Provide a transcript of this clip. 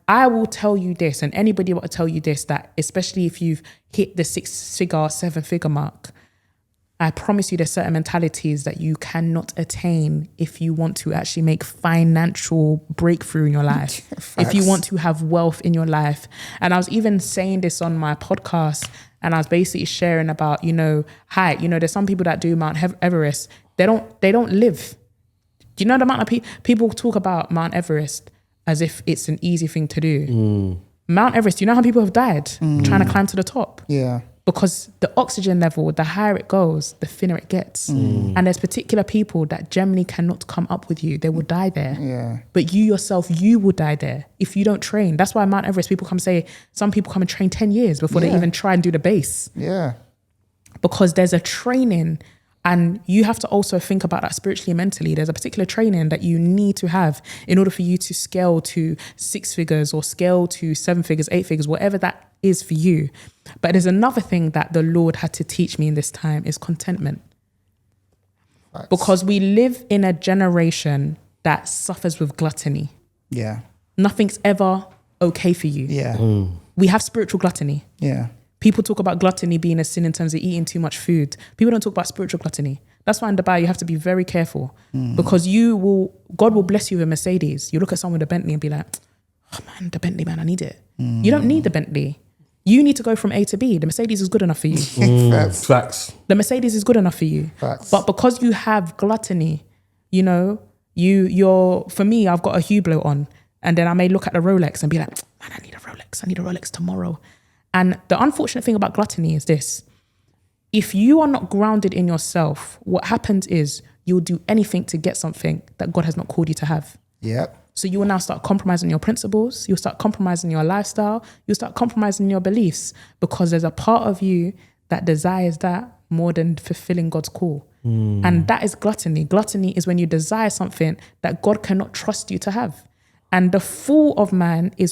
I will tell you this, and anybody will tell you this, that especially if you've hit the 6-figure, 7-figure mark, I promise you there's certain mentalities that you cannot attain if you want to actually make financial breakthrough in your life, if you want to have wealth in your life. And I was even saying this on my podcast, and I was basically sharing about, height. There's some people that do Mount Everest. They don't live. Do you know the amount of people talk about Mount Everest as if it's an easy thing to do? Mount Everest, you know how people have died trying to climb to the top? Yeah. Because the oxygen level, the higher it goes, the thinner it gets. And there's particular people that generally cannot come up with you. They will die there. Yeah. But you yourself, you will die there if you don't train. That's why Mount Everest, some people come and train 10 years before they even try and do the base. Yeah. Because there's a training, and you have to also think about that spiritually and mentally. There's a particular training that you need to have in order for you to scale to 6 figures or scale to 7 figures, 8 figures, whatever that is for you. But there's another thing that the Lord had to teach me in this time is contentment. Facts. Because we live in a generation that suffers with gluttony. Yeah. Nothing's ever okay for you. Yeah. We have spiritual gluttony. Yeah. People talk about gluttony being a sin in terms of eating too much food. People don't talk about spiritual gluttony. That's why in Dubai you have to be very careful, because God will bless you with a Mercedes. You look at someone with a Bentley and be like, oh man, the Bentley, man, I need it. You don't need the Bentley. You need to go from A to B. The Mercedes is good enough for you. Facts. The Mercedes is good enough for you. Facts. But because you have gluttony, you're for me, I've got a Hublot on, and then I may look at the Rolex and be like, man, I need a Rolex. I need a Rolex tomorrow. And the unfortunate thing about gluttony is this: if you are not grounded in yourself, what happens is you'll do anything to get something that God has not called you to have. Yep. So you will now start compromising your principles. You'll start compromising your lifestyle. You'll start compromising your beliefs, because there's a part of you that desires that more than fulfilling God's call. And that is gluttony. Gluttony is when you desire something that God cannot trust you to have. And the fall of man is